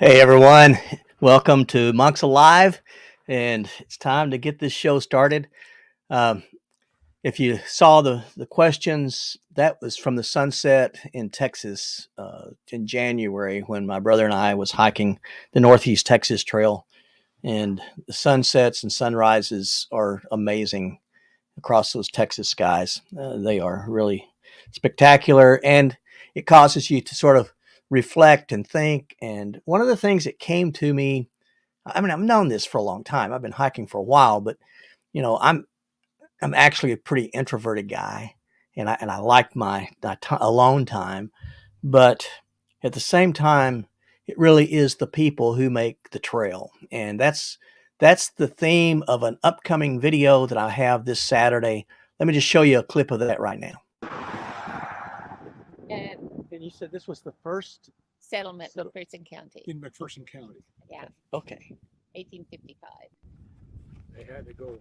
Hey everyone, welcome to Monks Alive, and it's time to get this show started. Um, if you saw the questions, that was from the sunset in Texas in January when my brother and I was hiking the Northeast Texas Trail, and the sunsets and sunrises are amazing across those Texas skies. They are really spectacular, and it causes you to sort of reflect and think. And one of the things that came to me, I mean, I've known this for a long time. I've been hiking for a while, but I'm actually a pretty introverted guy, and I like my alone time. But at the same time, it really is the people who make the trail, and that's the theme of an upcoming video that I have this Saturday. Let me just show you a clip of that right now. And you said this was the first settlement in McPherson County. In McPherson County. Yeah, Okay. 1855. They had to go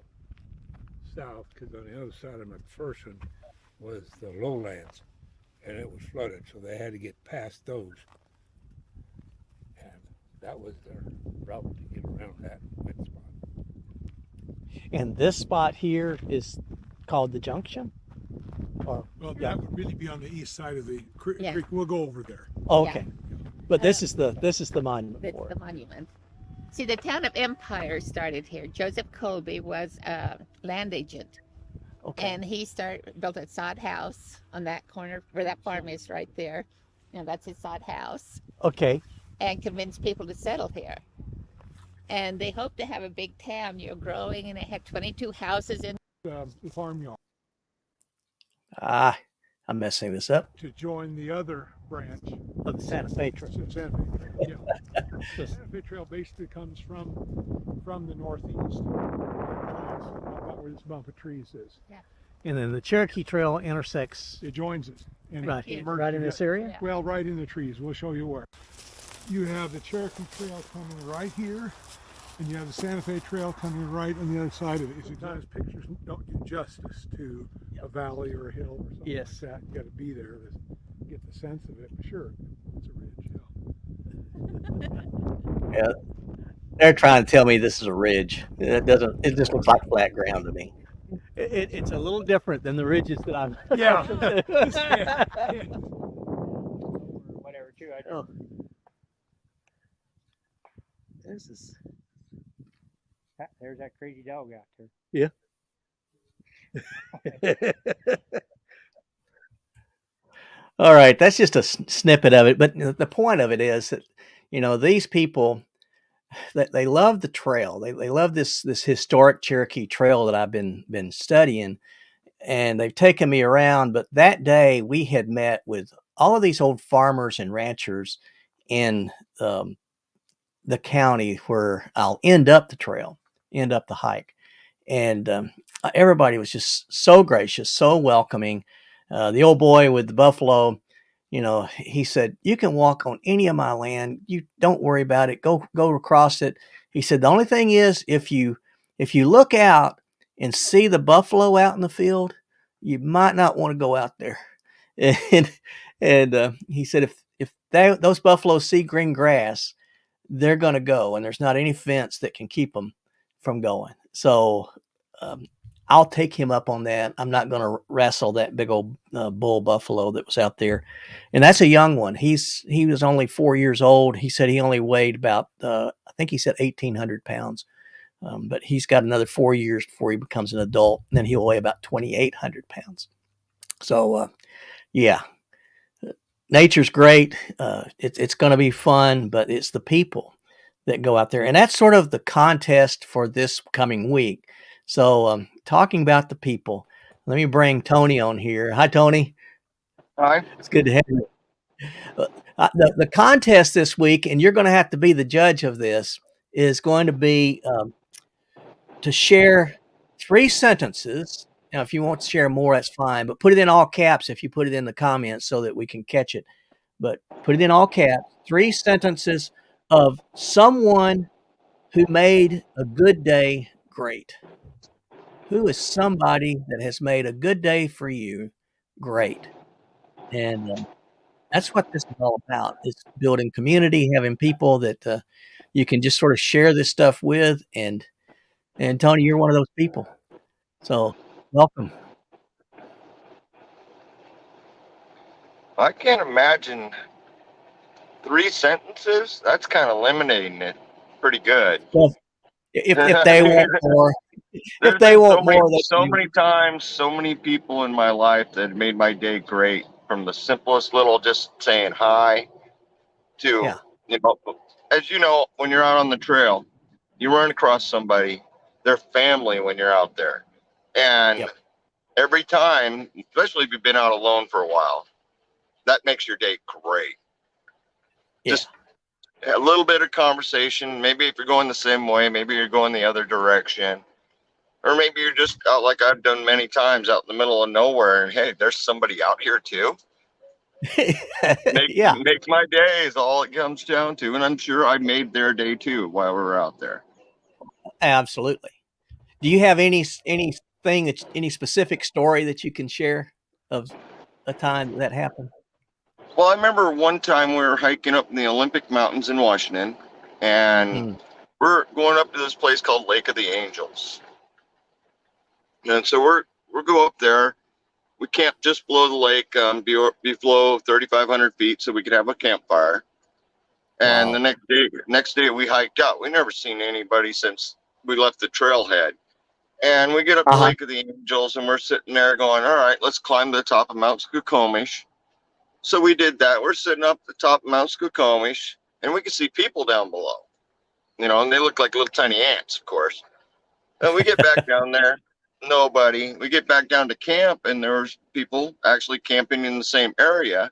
south because on the other side of McPherson was the lowlands and it was flooded, so they had to get past those. And that was their route to get around that wet spot. And this spot here is called the Junction? Well, that would really be on the east side of the creek. Yeah. We'll go over there. Okay. But this is the monument That's for the it. monument. See, the town of Empire started here. Joseph Colby was a land agent, Okay. and he built a sod house on that corner where that farm is right there. That's his sod house, Okay. and convinced people to settle here. And they hoped to have a big town, growing, and it had 22 houses in. The farmyard I'm messing this up. to join the other branch. Of the Santa Fe Trail. Santa Fe Trail. Yeah. The Santa Fe Trail basically comes from the northeast, about where this bump of trees is. And then the Cherokee Trail intersects It joins it. And right it here, merges- right in this area? Yeah. Well, right in the trees. We'll show you where. You have the Cherokee Trail coming right here, and you have the Santa Fe Trail coming right on the other side of it. Sometimes pictures don't do justice to a valley or a hill or something Yes. like that. You got to be there to get the sense of it. But sure, it's a ridge. Yeah. Yeah. They're trying to tell me this is a ridge. It doesn't. It just looks like flat ground to me. It's a little different than the ridges that I'm. Yeah. Whatever. Too. Oh. This is. There's that crazy dog out there. Yeah. All right, that's just a snippet of it, but the point of it is that these people that they love the trail. They love this historic Cherokee Trail that I've been studying, and they've taken me around. But that day we had met with all of these old farmers and ranchers in the county where I'll end up the hike, and everybody was just so gracious, so welcoming. The old boy with the buffalo, he said, "You can walk on any of my land. You don't worry about it. Go across it." He said, "The only thing is, if you look out and see the buffalo out in the field, you might not want to go out there." And he said, if those buffaloes see green grass, they're going to go, and there's not any fence that can keep them from going. So I'll take him up on that. I'm not going to wrestle that big old bull buffalo that was out there, and that's a young one. He was only 4 years old. He said he only weighed about I think he said 1,800 pounds, but he's got another 4 years before he becomes an adult. And then he'll weigh about 2,800 pounds. So yeah, nature's great. It's going to be fun, but it's the people that go out there, and that's sort of the contest for this coming week. So talking about the people, let me bring Tony on here. Hi, Tony. Hi. It's good to have you. The contest this week, and you're going to have to be the judge of this, is going to be to share 3 sentences. Now, if you want to share more, that's fine, but put it in all caps if you put it in the comments so that we can catch it. But put it in all caps, 3 sentences of someone who made a good day great. Who is somebody that has made a good day for you great? And That's what this is all about. It's building community, having people that you can just sort of share this stuff with. And Tony, you're one of those people. So welcome. I can't imagine 3 sentences. That's kind of eliminating it pretty good. Well, if they want more, if There's they been want more, they so can. many times, so many people in my life that made my day great. From the simplest little, just saying hi, to, Yeah. as you know, when you're out on the trail, you run across somebody, their family when you're out there, and Yep. every time, especially if you've been out alone for a while, that makes your day great. Yeah. Just a little bit of conversation. Maybe if you're going the same way, maybe you're going the other direction, or maybe you're just out like I've done many times out in the middle of nowhere, and hey, there's somebody out here too. Yeah. Make my day is all it comes down to, and I'm sure I made their day too while we were out there. Absolutely. Do you have anything any specific story that you can share of a time that happened? Well, I remember one time we were hiking up in the Olympic Mountains in Washington, and we're going up to this place called Lake of the Angels. And so we're go up there. We camped just below the lake, below 3,500 feet, so we could have a campfire. And Wow. the next day we hiked out. We never seen anybody since we left the trailhead. And we get up to Lake of the Angels, and we're sitting there going, all right, let's climb to the top of Mount Skokomish. So we did that. We're sitting up at the top of Mount Skokomish, and we could see people down below, and they look like little tiny ants, of course. And we get back down there, nobody. We get back down to camp, and there was people actually camping in the same area.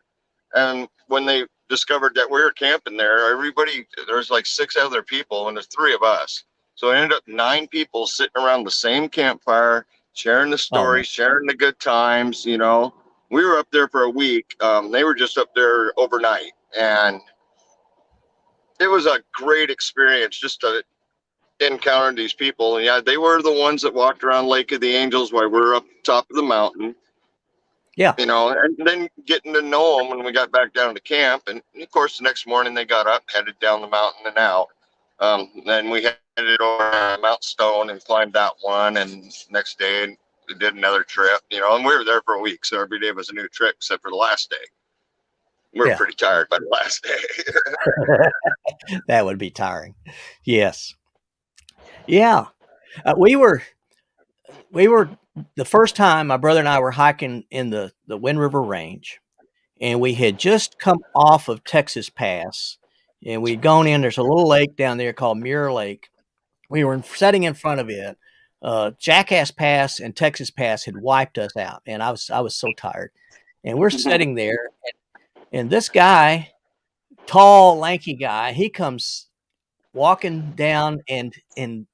And when they discovered that we were camping there, there was like 6 other people, and there's 3 of us. So it ended up 9 people sitting around the same campfire, sharing the stories, sharing the good times. We were up there for a week. They were just up there overnight, and it was a great experience just to encounter these people. And yeah, they were the ones that walked around Lake of the Angels while we were up top of the mountain. Yeah. And then getting to know them when we got back down to camp. And of course, the next morning they got up, headed down the mountain and out. Then we headed over Mount Stone and climbed that one. And next day we did another trip, and we were there for a week. So every day was a new trip except for the last day. We were pretty tired by the last day. That would be tiring. Yes. Yeah. We were the first time my brother and I were hiking in the Wind River Range, and we had just come off of Texas Pass, and we'd gone in. There's a little lake down there called Mirror Lake. We were sitting in front of it. Jackass Pass and Texas Pass had wiped us out, and I was so tired. And we're sitting there, and this guy, tall, lanky guy, he comes walking down, and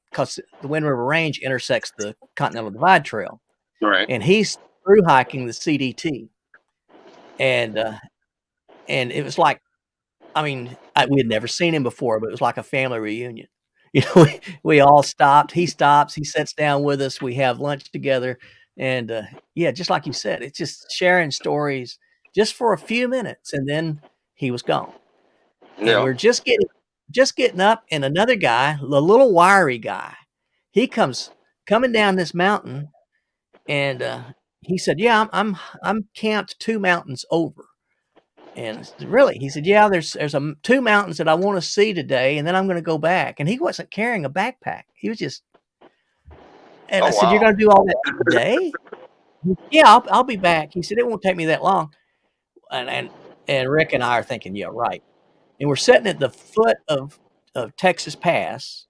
because the Wind River Range intersects the Continental Divide Trail, Right. and he's through hiking the CDT, and it was like, we had never seen him before, but it was like a family reunion. We all stopped. He stops. He sits down with us. We have lunch together, and just like you said, it's just sharing stories just for a few minutes, and then he was gone. And we're just getting up, and another guy, the little wiry guy, he coming down this mountain, and he said, "Yeah, I'm camped 2 mountains over." And really, he said, "Yeah, there's 2 mountains that I want to see today, and then I'm going to go back." And he wasn't carrying a backpack; he was just. And I said, "You're going to do all that today?" "Yeah, I'll be back." He said, "It won't take me that long." And Rick and I are thinking, "Yeah, right." And we're sitting at the foot of Texas Pass,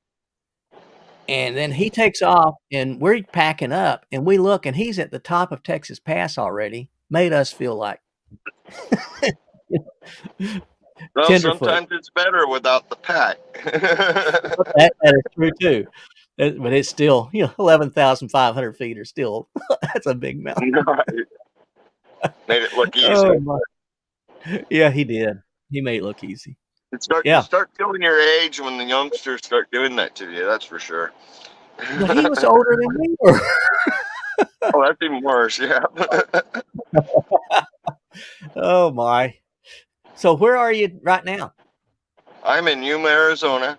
and then he takes off, and we're packing up, and we look, and he's at the top of Texas Pass already. Made us feel like. Well, Tenderfoot. Sometimes it's better without the pack. that is true too, but it's still 11,500 feet are still that's a big mountain. Right. Made it look easy. Oh, yeah, he did. He made it look easy. You start feeling your age when the youngsters start doing that to you. That's for sure. But he was older than we were. Oh, that's even worse. Yeah. Oh my. So where are you right now? I'm in Yuma, Arizona.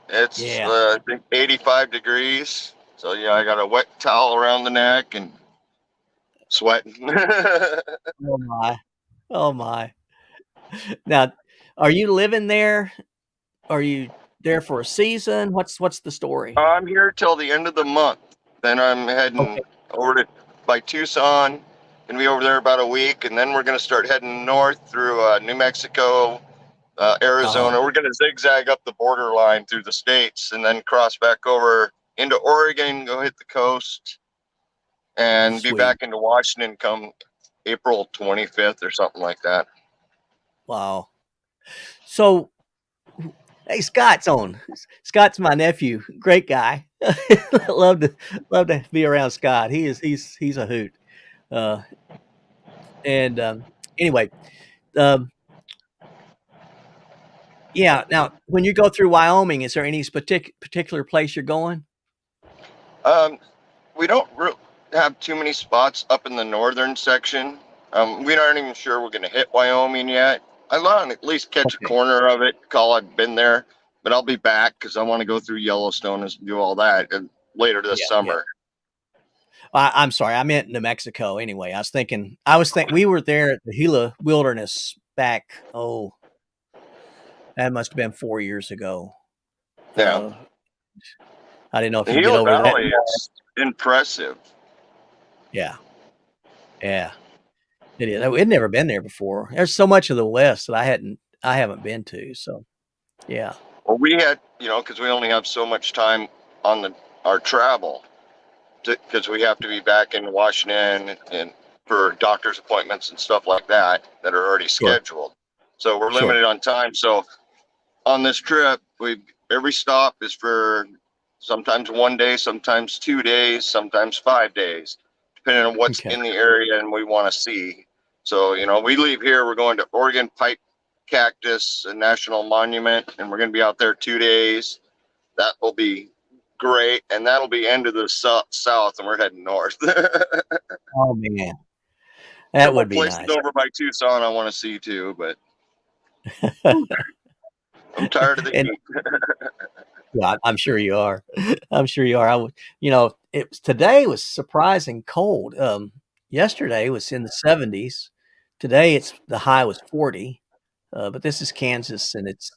It's Yeah. I think 85 degrees. So yeah, I got a wet towel around the neck and sweating. Oh my. Oh my. Now, are you living there? Are you there for a season? What's the story? I'm here till the end of the month. Then I'm Okay. heading over to by Tucson. Gonna be over there about a week, and then we're gonna start heading north through New Mexico, Arizona. We're gonna zigzag up the borderline through the states, and then cross back over into Oregon, go hit the coast, and be Sweet. back into Washington come April 25th or something like that. Wow. So, hey, Scott's on. Scott's my nephew. Great guy. love to be around Scott. He's a hoot. Anyway, yeah. Now, when you go through Wyoming, is there any particular place you're going? We don't have too many spots up in the northern section. We aren't even sure we're gonna hit Wyoming yet. I want to at least catch a corner of it, call I've been there, but I'll be back because I want to go through Yellowstone and do all that later this summer. I'm sorry, I meant New Mexico. Anyway, I was thinking we were there at the Gila Wilderness back. Oh, that must have been 4 years ago. Yeah, I didn't know if the you get Gila over Valley that. is impressive. Yeah, it is. I'd never been there before. There's so much of the West that I haven't been to. So, yeah. Well, we had, because we only have so much time on our travel, because we have to be back in Washington and for doctor's appointments and stuff like that are already scheduled. So we're limited on time. So on this trip, every stop is for sometimes 1 day, sometimes 2 days, sometimes 5 days, depending on what's in the area and we want to see. So, we leave here, we're going to Oregon Pipe Cactus, a national monument, and we're going to be out there 2 days. That will be great, and that'll be end of the south, and we're heading north. Oh man, that would be places nice. over by Tucson I want to see too, but I'm tired of the heat. Yeah, I'm sure you are. I'm sure you are. Today was surprising cold. Yesterday was in the 70s. Today the high was 40. But this is Kansas, and it's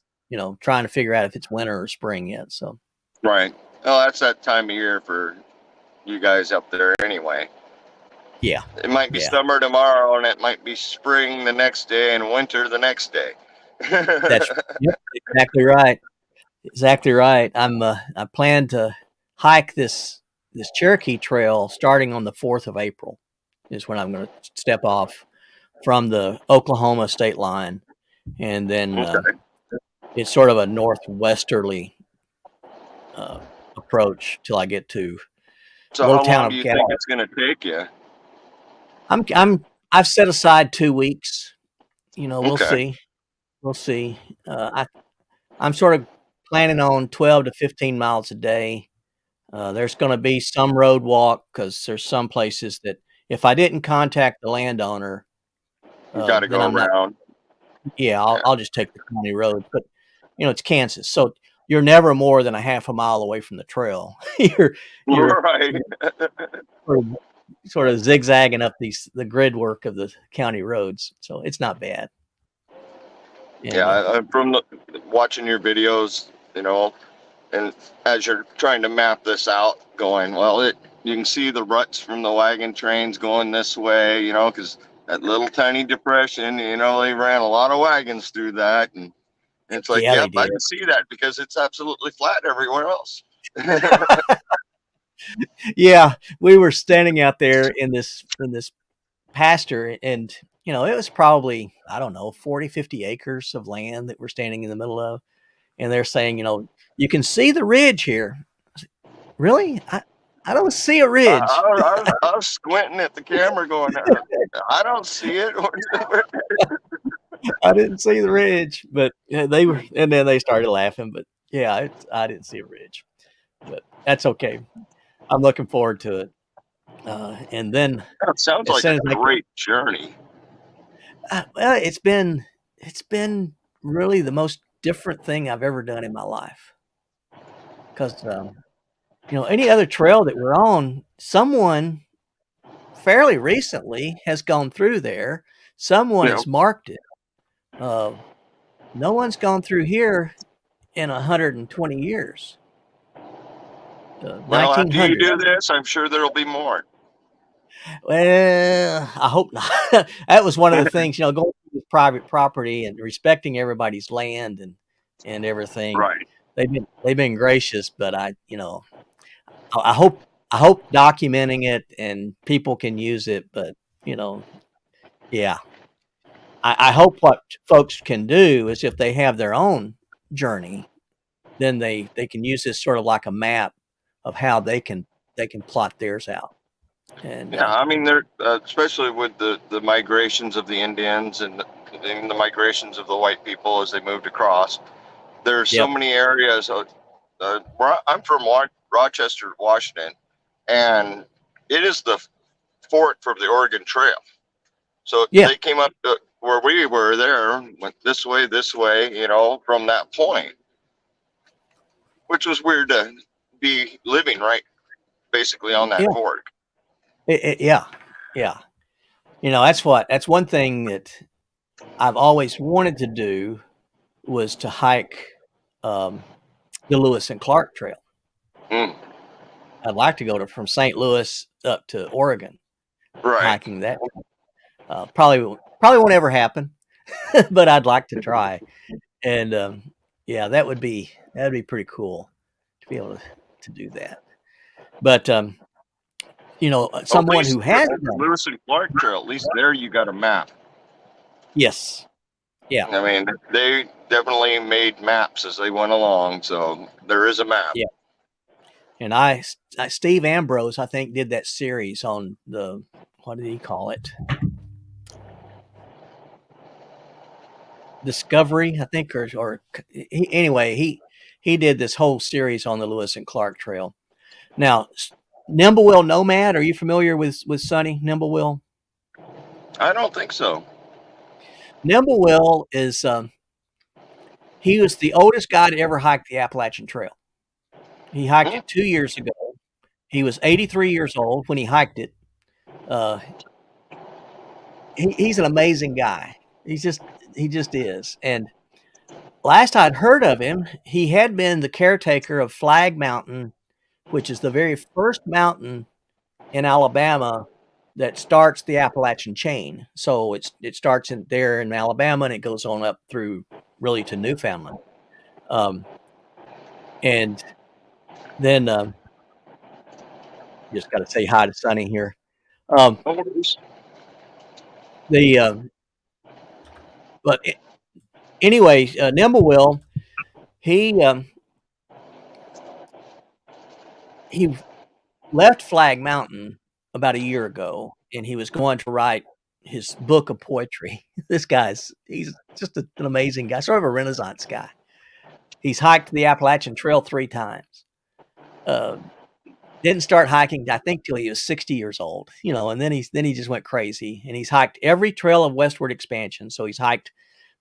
trying to figure out if it's winter or spring yet. So right. Oh, that's that time of year for you guys up there anyway. Yeah. It might be summer tomorrow, and it might be spring the next day and winter the next day. That's exactly right. Exactly right. I plan to hike this Cherokee Trail starting on the 4th of April is when I'm going to step off from the Oklahoma state line, and then it's sort of a northwesterly approach till I get to. So how long do you think it's going to take you? I've set aside 2 weeks. We'll see. We'll see. I'm sort of planning on 12 to 15 miles a day. There's going to be some road walk because there's some places that if I didn't contact the landowner, you got to go around. I'll just take the county road. But it's Kansas, so you're never more than a half a mile away from the trail. you're right. sort of zigzagging up the grid work of the county roads, so it's not bad. And, from watching your videos, and as you're trying to map this out, going, you can see the ruts from the wagon trains going this way, because that little tiny depression, they ran a lot of wagons through that, and it's like, I can see that because it's absolutely flat everywhere else. Yeah, we were standing out there in this pasture, and it was probably, I don't know, 40, 50 acres of land that we're standing in the middle of. And they're saying, you can see the ridge here. Really? I don't see a ridge. I was squinting at the camera going, I don't see it. I didn't see the ridge, but they were, and then they started laughing. But yeah, I didn't see a ridge, but that's okay. I'm looking forward to it. And then that sounds like a great journey. Well, it's been it's been really the most different thing I've ever done in my life. Because any other trail that we're on, someone fairly recently has gone through there. Someone Yeah. has marked it. No one's gone through here in 120 years. Well, after you 1900. do this, I'm sure there'll be more. Well, I hope not. That was one of the things, going through this private property and respecting everybody's land and everything. Right. They've been gracious, but I hope documenting it and people can use it. But yeah, I hope what folks can do is if they have their own journey, then they can use this sort of like a map of how they can plot theirs out. And Yeah, I mean, they're especially with the migrations of the Indians and the migrations of the white people as they moved across. There's so Yep. many areas. I'm from Rochester, Washington, and it is the fort for the Oregon Trail. So Yeah. they came up to where we were there, went this way, from that point, which was weird to be living right basically on that Yeah. fort. Yeah. That's one thing that I've always wanted to do was to hike the Lewis and Clark Trail. Mm. I'd like to go from St. Louis up to Oregon, Right. hiking that. Probably won't ever happen, but I'd like to try. And that'd be pretty cool to be able to do that. But someone who has the Lewis and Clark Trail, at least there you got a map. Yes. Yeah. I mean, they definitely made maps as they went along, so there is a map. Yeah. And Steve Ambrose, I think, did that series on what did he call it? Discovery, I think, he did this whole series on the Lewis and Clark Trail. Now, Nimblewell Nomad, are you familiar with Sonny Nimblewell? I don't think so. Nimblewell is he was the oldest guy to ever hike the Appalachian Trail. He hiked it 2 years ago. He was 83 years old when he hiked it. He's an amazing guy. He just is. And last I'd heard of him, he had been the caretaker of Flag Mountain, which is the very first mountain in Alabama that starts the Appalachian chain. So it starts there in Alabama and it goes on up through really to Newfoundland. And then just got to say hi to Sonny here. But anyway, Nimblewell, he left Flag Mountain about a year ago, and he was going to write his book of poetry. He's just an amazing guy, sort of a Renaissance guy. He's hiked the Appalachian Trail 3 times. Didn't start hiking, I think, till he was 60 years old, and then he just went crazy, and he's hiked every trail of westward expansion. So he's hiked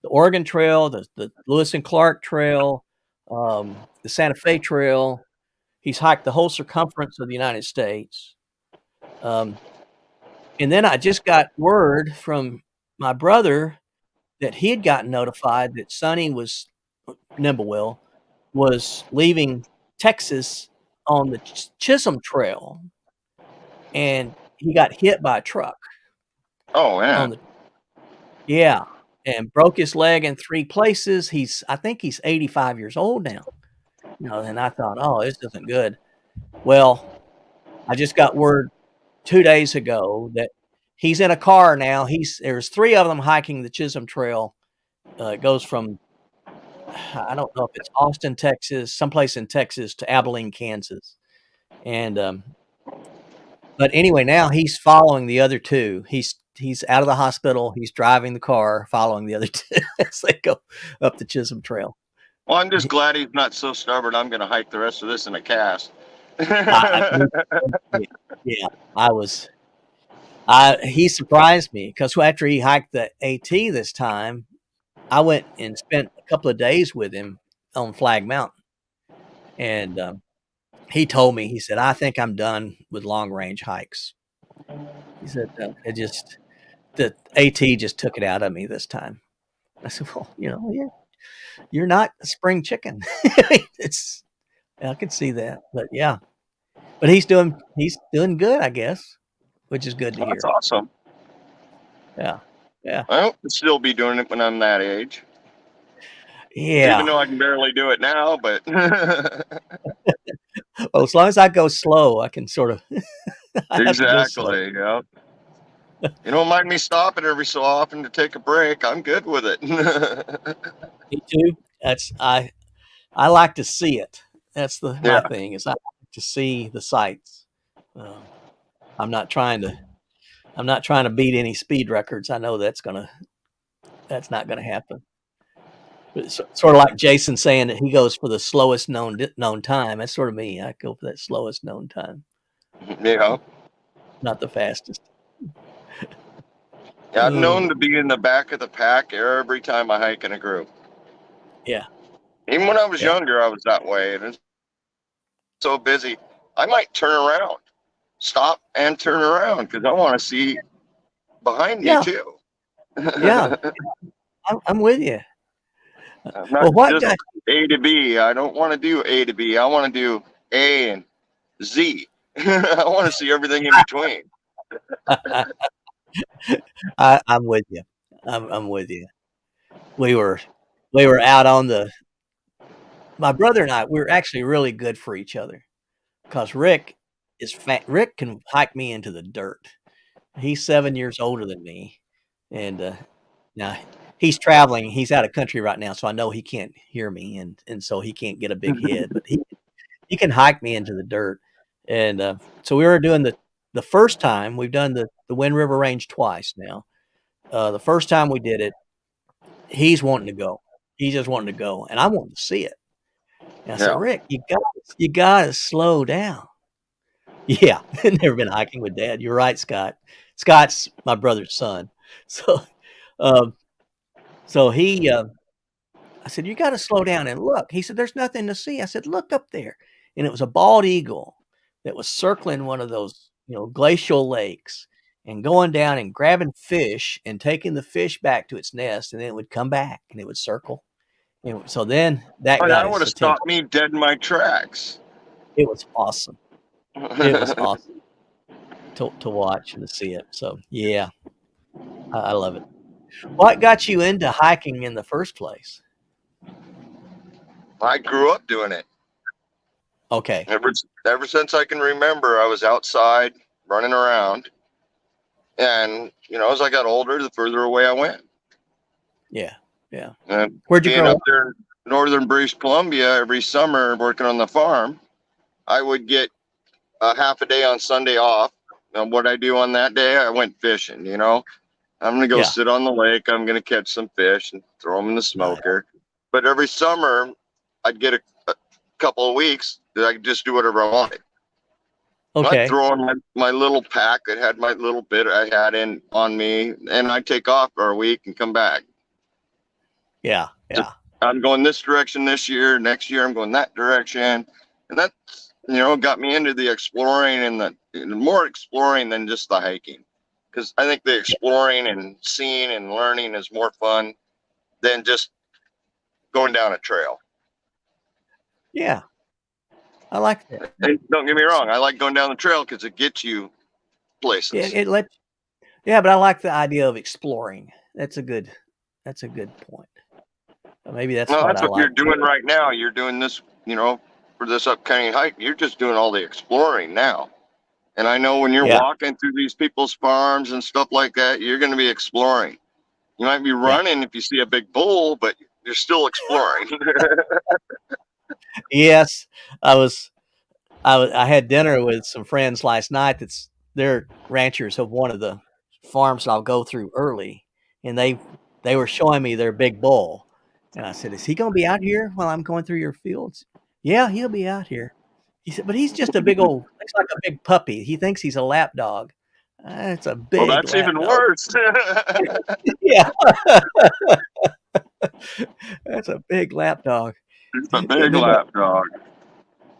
the Oregon Trail, the Lewis and Clark Trail, the Santa Fe Trail. He's hiked the whole circumference of the United States. And then I just got word from my brother that he had gotten notified that Sonny Nimblewell was leaving Texas on the Chisholm Trail, and he got hit by a truck. Oh, yeah. And broke his leg in 3 places. I think he's 85 years old now. And I thought, oh, this isn't good. Well, I just got word 2 days ago that he's in a car now. There's 3 of them hiking the Chisholm Trail. It goes from, I don't know if it's Austin, Texas, someplace in Texas, to Abilene, Kansas. And but anyway, now he's following the other 2. He's out of the hospital. He's driving the car, following the other 2 as they go up the Chisholm Trail. Well, I'm just glad he's not so stubborn. I'm going to hike the rest of this in a cast. He surprised me because after he hiked the AT this time, I went and spent a couple of days with him on Flag Mountain, and he told me, he said, "I think I'm done with long range hikes." He said, the AT just took it out of me this time. I said, "Well, you're not a spring chicken." I can see that, but yeah, but he's doing good, I guess, which is good to That's hear. awesome. Yeah, yeah, I hope to still be doing it when I'm that age. yeah. Even though I can barely do it now, but Well, as long as I go slow, I can sort of. I have to go slow. exactly. Yeah. You don't mind me stopping every so often to take a break. I'm good with it. Me too. I like to see it. That's my Yeah. thing, is I like to see the sights. I'm not trying to beat any speed records. I know that's not gonna happen. But it's sort of like Jason saying that he goes for the slowest known time. That's sort of me. I go for that slowest known time, Yeah. not the fastest. Yeah, I'm known to be in the back of the pack every time I hike in a group. Yeah. Even when I was Yeah. younger, I was that way. And it's so busy, I might turn around, stop and turn around because I want to see behind me Yeah. too. Yeah. I'm with you. I'm not Well, what just got A to B. I don't want to do A to B. I want to do A and Z. I want to see everything in between. I'm with you. I'm with you. We were out on my brother and I, we were actually really good for each other because Rick is fat. Rick can hike me into the dirt. He's 7 years older than me, and now he's traveling. He's out of country right now, so I know he can't hear me, and so he can't get a big head. But he can hike me into the dirt, and so we were doing the first time. We've done the Wind River Range twice now. The first time we did it, he's wanting to go. He's just wanting to go, and I wanting to see it. And I said, Yeah. "Rick, you got to slow down." Yeah, never been hiking with Dad. You're right, Scott. Scott's my brother's son. So, um, he, I said, "You got to slow down and look." He said, "There's nothing to see." I said, "Look up there," and it was a bald eagle that was circling one of those, glacial lakes and going down and grabbing fish and taking the fish back to its nest, and then it would come back and it would circle. And so then that Oh, got that would his have attention. stopped me dead in my tracks. It was awesome. It was awesome to watch and to see it. So yeah, I love it. What got you into hiking in the first place? I grew up doing it. Okay. Ever since I can remember, I was outside running around. And, as I got older, the further away I went. Yeah. Yeah. And Where'd you being grow up up? there in northern British Columbia every summer working on the farm, I would get a half a day on Sunday off. And what I do on that day, I went fishing, I'm going to go Yeah. sit on the lake. I'm going to catch some fish and throw them in the smoker. But every summer, I'd get a couple of weeks that I could just do whatever I wanted. Okay. I'd throw in my little pack that had my little bit I had on me, and I'd take off for a week and come back. Yeah. Yeah. I'm going this direction this year. Next year, I'm going that direction. And that's, got me into the exploring and more exploring than just the hiking. Because I think the exploring and seeing and learning is more fun than just going down a trail. Yeah. I like that. And don't get me wrong, I like going down the trail because it gets you places. Yeah, but I like the idea of exploring. That's a good point. Maybe that's No, what that's I what like. you're doing right now. You're doing this, for this upcoming hike. You're just doing all the exploring now. And I know when you're walking through these people's farms and stuff like that, you're going to be exploring. You might be running if you see a big bull, but you're still exploring. Yes, I had dinner with some friends last night. They're ranchers of one of the farms that I'll go through early, and they were showing me their big bull, and I said, "Is he going to be out here while I'm going through your fields?" "Yeah, he'll be out here." He said, "But he's just a big old, looks like a big puppy. He thinks he's a lap dog." It's a big. Well, that's lap even dog. worse. Yeah. That's a big lap dog. It's a And big then lap dog.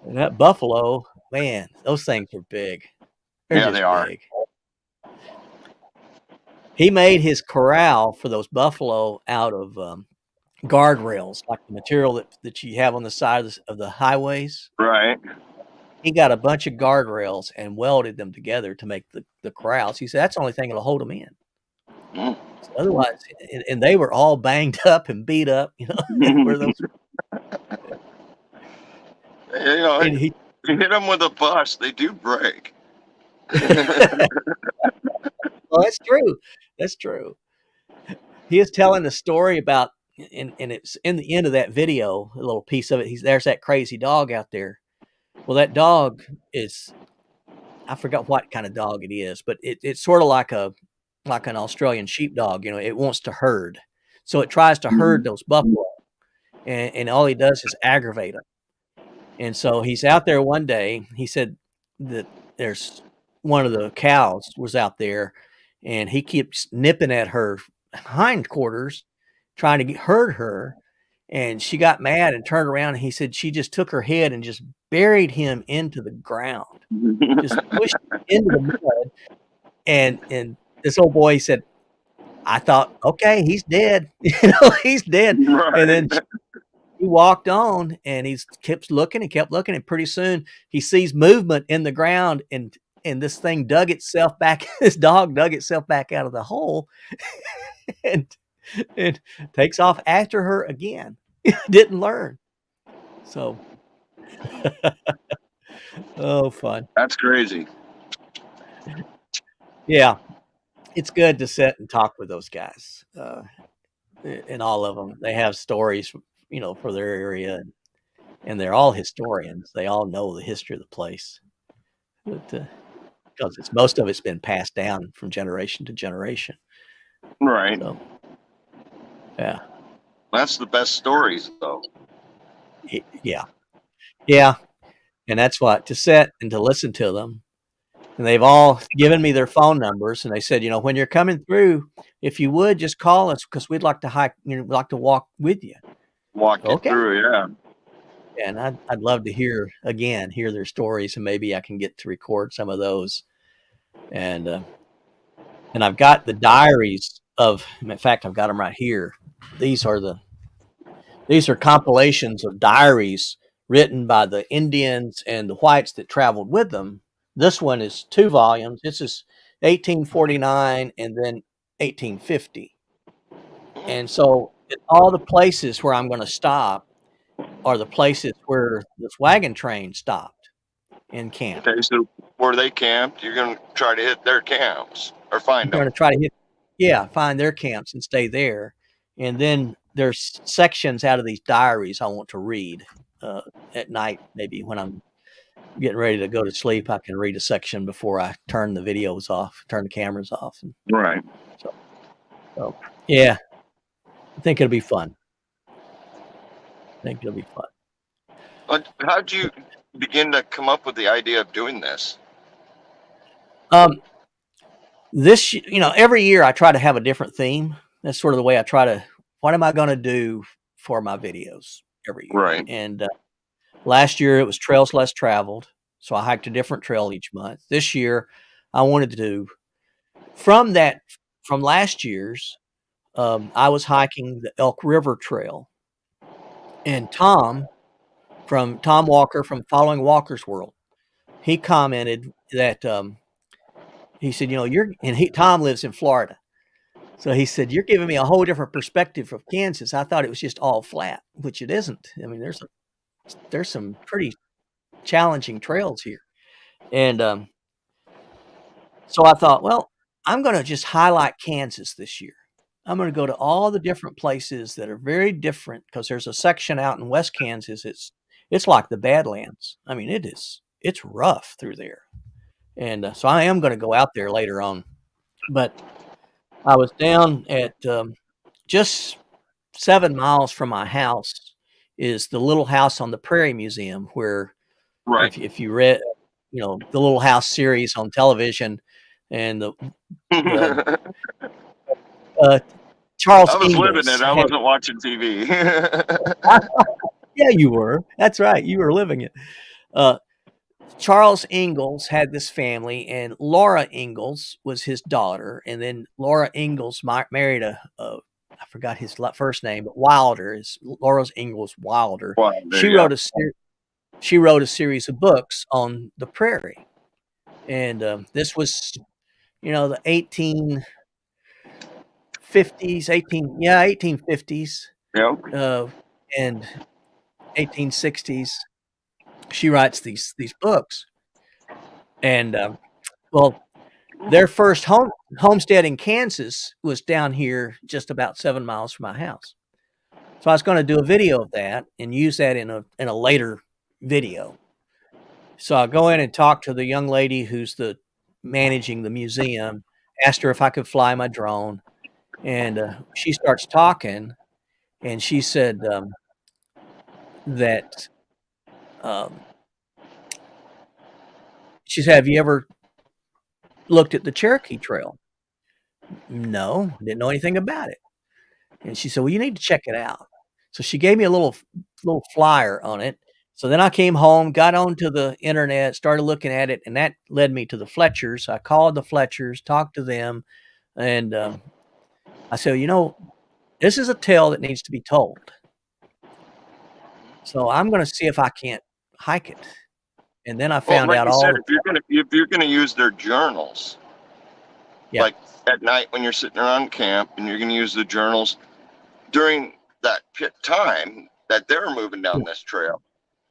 that buffalo, man, those things are big. They're Yeah, just they are. big. He made his corral for those buffalo out of guardrails, like the material that you have on the side of the highways. Right. He got a bunch of guardrails and welded them together to make the corrals. He said that's the only thing that'll hold them in. Mm. So otherwise, and they were all banged up and beat up, you know. Where those, You know, and he, you hit them with a bus, they do break. well, that's true. That's true. He is telling the story about, and it's in the end of that video, a little piece of it. There's that crazy dog out there. Well, that dog is, I forgot what kind of dog it is, but it's sort of like an Australian sheepdog. You know, it wants to herd, so it tries to herd those buffalo, and all he does is aggravate them. And so he's out there one day. He said that there's one of the cows was out there, and he keeps nipping at her hindquarters, trying to herd her. And she got mad and turned around. And he said she just took her head and just buried him into the ground, just pushed him into the mud. And this old boy said, I thought, okay, he's dead. You know, he's dead. Right. And then he walked on, and he kept looking and kept looking. And pretty soon he sees movement in the ground, and this thing dug itself back. This dog dug itself back out of the hole and takes off after her again. Didn't learn. So, oh, fun. That's crazy. Yeah. It's good to sit and talk with those guys. And all of them, they have stories, you know, for their area, and they're all historians. They all know the history of the place. But, because most of it's been passed down from generation to generation. Right. So, yeah. That's the best stories, though. Yeah. Yeah. And that's what, to sit and to listen to them. And they've all given me their phone numbers, and they said, you know, when you're coming through, if you would just call us, because we'd like to hike, you know, we'd like to walk with you. Walk you Okay. through, yeah. And I'd love to hear their stories, and maybe I can get to record some of those. And I've got the diaries of, in fact, I've got them right here. These are compilations of diaries written by the Indians and the whites that traveled with them. This one is 2 volumes. This is 1849 and then 1850. And so all the places where I'm going to stop are the places where this wagon train stopped and camped. Okay, so where they camped, you're going to try to hit their camps or find I'm going them. to try to find their camps and stay there. And then there's sections out of these diaries I want to read at night, maybe when I'm getting ready to go to sleep. I can read a section before I turn the videos off, turn the cameras off. And Right. so, yeah, I think it'll be fun. But how'd you begin to come up with the idea of doing this? This, you know, every year I try to have a different theme. That's sort of the way I try to, what am I going to do for my videos every year? Right. And last year it was Trails Less Traveled. So I hiked a different trail each month. This year I wanted to do, from last year's, I was hiking the Elk River Trail. And Tom Walker from Following Walker's World, he commented that, he said, you know, Tom lives in Florida. So he said, you're giving me a whole different perspective of Kansas. I thought it was just all flat, which it isn't. I mean, there's some pretty challenging trails here. And so I thought, well, I'm going to just highlight Kansas this year. I'm going to go to all the different places that are very different, because there's a section out in West Kansas. It's like the Badlands. I mean, it's rough through there. And so I am going to go out there later on. But I was down at just 7 miles from my house is the Little House on the Prairie Museum, where Right. if you read, you know, the Little House series on television, and Charles I was living Ingalls it. I had, wasn't watching TV. yeah, you were. That's right. You were living it. Uh, Charles Ingalls had this family, and Laura Ingalls was his daughter. And then Laura Ingalls married I forgot his first name, but Wilder is Laura Ingalls Wilder. Well, there She you wrote go. she wrote a series of books on the prairie, and this was, the 1850s, Yep. and 1860s. She writes these books, and well, their first homestead in Kansas was down here, just about 7 miles from my house. So I was going to do a video of that and use that in a later video. So I go in and talk to the young lady who's managing the museum. Asked her if I could fly my drone, and she starts talking, and she said that she said, "Have you ever looked at the Cherokee Trail?" No, didn't know anything about it. And she said, "Well, you need to check it out." So she gave me a little flyer on it. So then I came home, got onto the internet, started looking at it, and that led me to the Fletchers. I called the Fletchers, talked to them, and I said, this is a tale that needs to be told. So I'm going to see if I can't hike it. And then I Well, found like out you all said, the, if you're gonna use their journals, Yeah. like at night when you're sitting around camp, and you're gonna use the journals during that time that they're moving down this trail,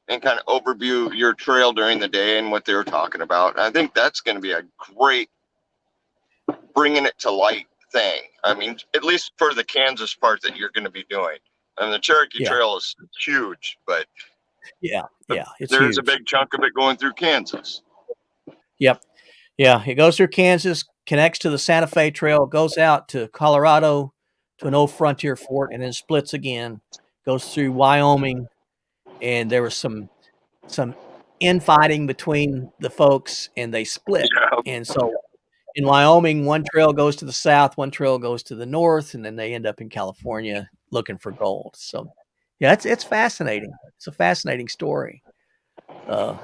and kind of overview your trail during the day and what they were talking about. I think that's going to be a great bringing it to light thing. I mean, at least for the Kansas part that you're going to be doing. And the Cherokee Yeah. Trail is huge, but yeah, it's there huge. is a big chunk of it going through Kansas. Yep. Yeah, it goes through Kansas, connects to the Santa Fe Trail, goes out to Colorado to an old frontier fort, and then splits again, goes through Wyoming, and there was some infighting between the folks, and they split. Yeah. And so in Wyoming, one trail goes to the south, one trail goes to the north, and then they end up in California looking for gold. So yeah, it's fascinating. It's a fascinating story. Yeah.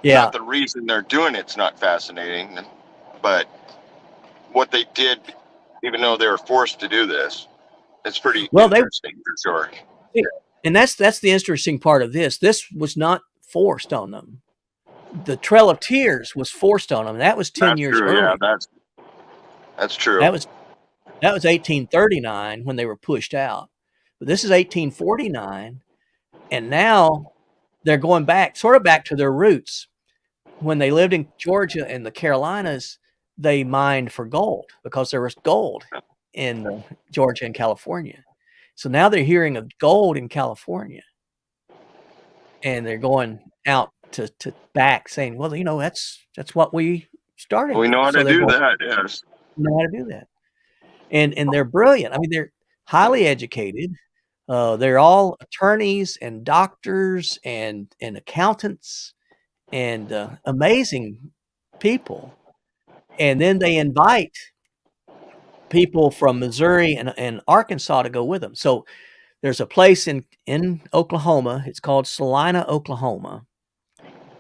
Not the reason they're doing it's not fascinating, but what they did, even though they were forced to do this, it's pretty interesting for sure. And that's the interesting part of this. This was not forced on them. The Trail of Tears was forced on them. That was 10 years true, earlier. Yeah, that's true. That was 1839 when they were pushed out. But this is 1849, and now they're going back to their roots. When they lived in Georgia and the Carolinas, they mined for gold because there was gold in Georgia and California. So now they're hearing of gold in California, and they're going out to back saying, well, that's what we started. We know how to do that. Yes. We know how to do that. And they're brilliant. I mean, they're highly educated. They're all attorneys and doctors and accountants and amazing people. And then they invite people from Missouri and Arkansas to go with them. So there's a place in Oklahoma. It's called Salina, Oklahoma.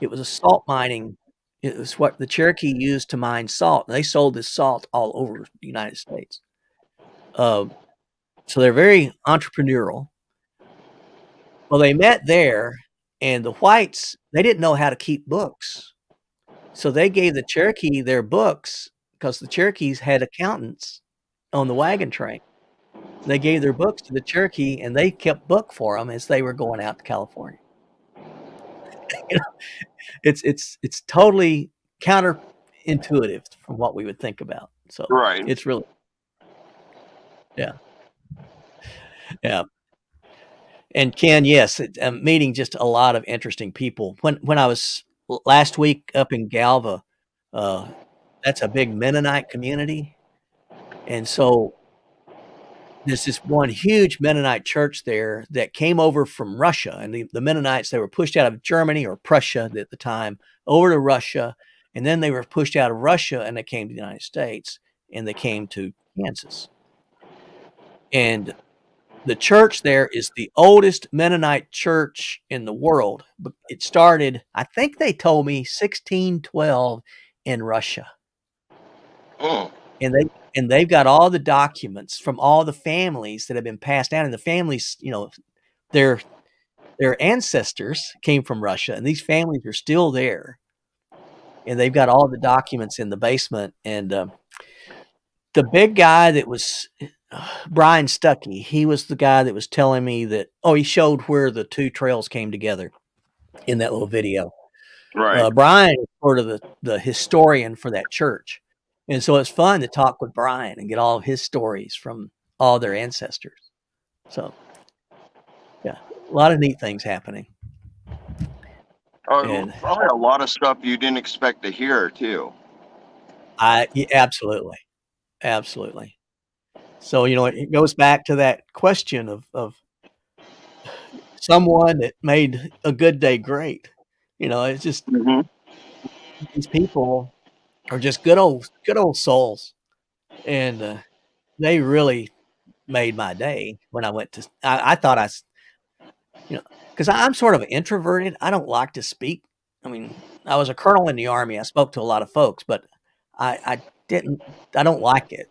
It was a salt mining. It was what the Cherokee used to mine salt. They sold this salt all over the United States. So they're very entrepreneurial. Well, they met there, and the whites, they didn't know how to keep books. So they gave the Cherokee their books because the Cherokees had accountants on the wagon train. They gave their books to the Cherokee, and they kept book for them as they were going out to California. It's totally counterintuitive from what we would think about. So right. It's really, yeah. And Ken, yes, I'm meeting just a lot of interesting people. When I was last week up in Galva, that's a big Mennonite community, and so there's this one huge Mennonite church there that came over from Russia, and the Mennonites, they were pushed out of Germany or Prussia at the time over to Russia, and then they were pushed out of Russia and they came to the United States, and they came to Kansas. And the church there is the oldest Mennonite church in the world. It started, I think they told me, 1612 in Russia. Mm. And they've got all the documents from all the families that have been passed down. And the families, their ancestors came from Russia, and these families are still there. And they've got all the documents in the basement. And the big guy that was Brian Stuckey, he was the guy that was telling me that, he showed where the two trails came together in that little video. Right. Brian is sort of the historian for that church. And so it's fun to talk with Brian and get all of his stories from all their ancestors. So, yeah, a lot of neat things happening. And Probably a lot of stuff you didn't expect to hear, too. Absolutely. Absolutely. So, it goes back to that question of someone that made a good day great. It's just these people are just good old souls, and they really made my day when I went to. I thought because I'm sort of introverted. I don't like to speak. I mean, I was a colonel in the Army. I spoke to a lot of folks, but I don't like it.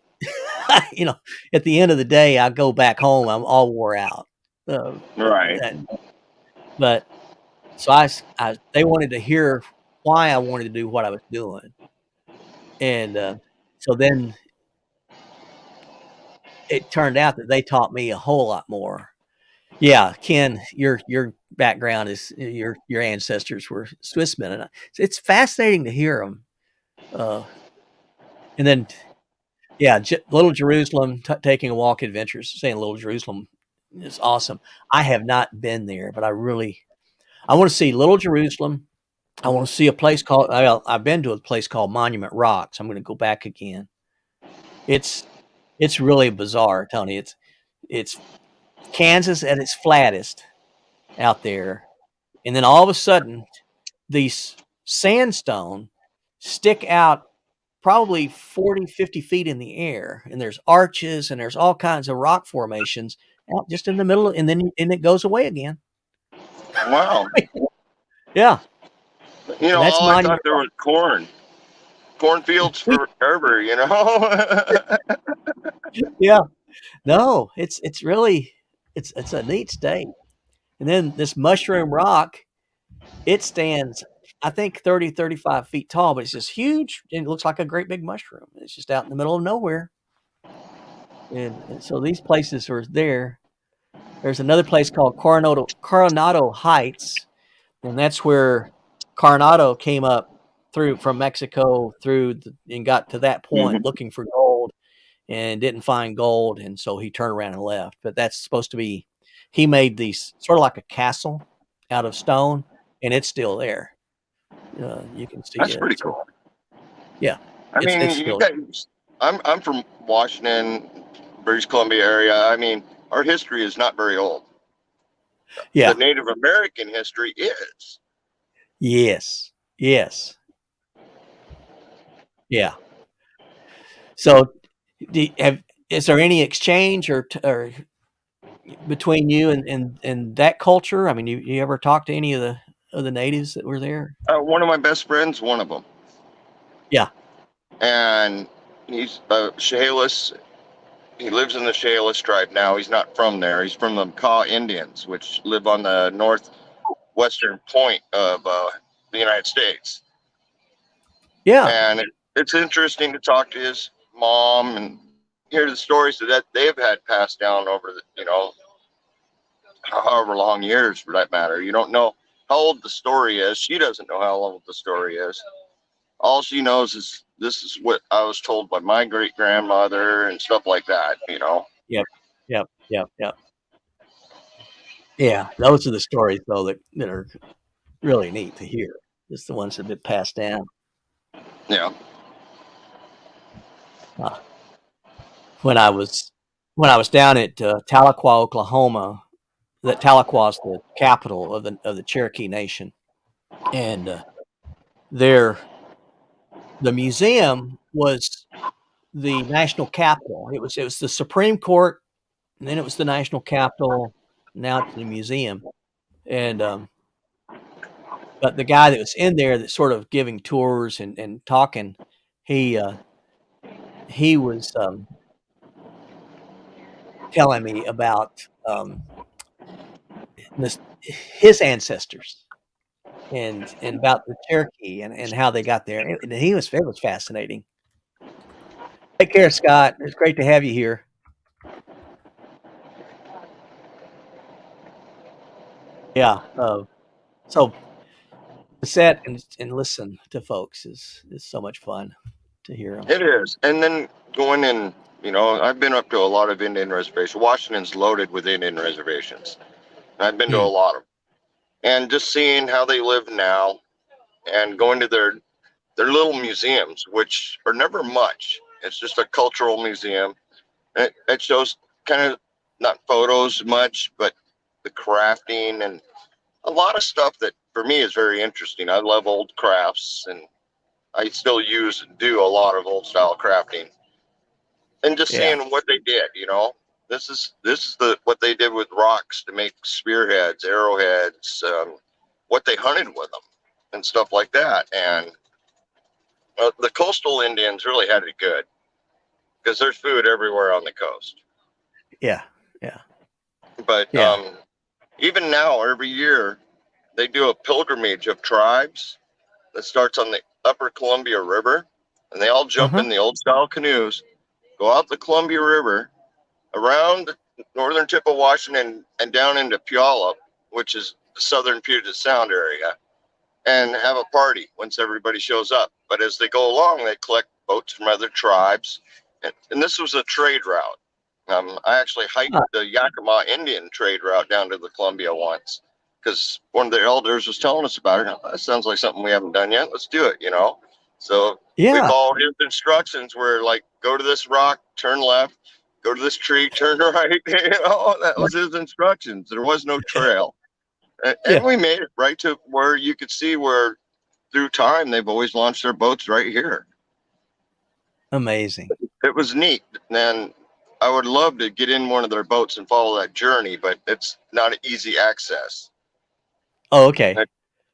At the end of the day, I go back home. I'm all wore out. Right. But so they wanted to hear why I wanted to do what I was doing, and so then it turned out that they taught me a whole lot more. Yeah, Ken, your background is your ancestors were Swissmen, and it's fascinating to hear them. And then, yeah, Little Jerusalem, taking a walk adventures, saying Little Jerusalem is awesome. I have not been there, but I want to see Little Jerusalem. I want to see a place called. I've been to a place called Monument Rocks. I'm going to go back again. It's really bizarre, Tony. It's Kansas at its flattest out there, and then all of a sudden, these sandstone stick out probably 40, 50 feet in the air, and there's arches and there's all kinds of rock formations out just in the middle, and then it goes away again. Wow. Yeah. That's I thought there was cornfields forever, Yeah. No, it's really it's a neat state. And then this mushroom rock, it stands, I think 30, 35 feet tall, but it's just huge, and it looks like a great big mushroom. It's just out in the middle of nowhere. And so these places are there. There's another place called Coronado Heights, and that's where Coronado came up from Mexico and got to that point looking for gold and didn't find gold, and so he turned around and left. But that's supposed to be, he made these sort of like a castle out of stone, and it's still there. You can see that's it. pretty cool. Yeah, I mean, you guys, I'm from Washington, British Columbia area. I mean, our history is not very old. Yeah, the Native American history is. Yes. Yeah. So, is there any exchange or between you and that culture? I mean, you ever talk to any of the natives that were there? One of my best friends, one of them. Yeah. And he's Chehalis. He lives in the Chehalis tribe now. He's not from there. He's from the Kaw Indians, which live on the northwestern point of the United States. Yeah. And it's interesting to talk to his mom and hear the stories that they've had passed down over however long years, for that matter. You don't know how old the story is. She doesn't know how old the story is. All she knows is this is what I was told by my great grandmother and stuff like that. Yep. Yeah, those are the stories though that are really neat to hear. Just the ones that have been passed down. Yeah. When I was down at Tahlequah, Oklahoma, that Tahlequah is the capital of the Cherokee Nation, and the museum was the national capital. It was the Supreme Court and then it was the national capitol. Now it's the museum, and but the guy that was in there that sort of giving tours and talking, he was telling me about his ancestors and about the Cherokee and how they got there. And it was fascinating. Take care, Scott. It's great to have you here. Yeah. So to sit and listen to folks is so much fun to hear them. It is. And then going in, I've been up to a lot of Indian reservations. Washington's loaded with Indian reservations. I've been to a lot of them. And just seeing how they live now and going to their little museums, which are never much. It's just a cultural museum. And it shows kind of not photos much, but the crafting and a lot of stuff that for me is very interesting. I love old crafts, and I still use and do a lot of old style crafting. And just seeing what they did, this is what they did with rocks to make spearheads, arrowheads, what they hunted with them and stuff like that. And the coastal Indians really had it good because there's food everywhere on the coast. Yeah. But even now, every year, they do a pilgrimage of tribes that starts on the upper Columbia River, and they all jump in the old style canoes, go out the Columbia River, around the northern tip of Washington, and down into Puyallup, which is the southern Puget Sound area, and have a party once everybody shows up. But as they go along, they collect boats from other tribes, and this was a trade route. I actually hiked the Yakima Indian trade route down to the Columbia once because one of the elders was telling us about it. That sounds like something we haven't done yet. Let's do it, So we followed his instructions where, like, go to this rock, turn left, go to this tree, turn right. That was his instructions. There was no trail. And we made it right to where you could see where through time they've always launched their boats right here. Amazing. It was neat. And I would love to get in one of their boats and follow that journey, but it's not easy access. Oh, okay.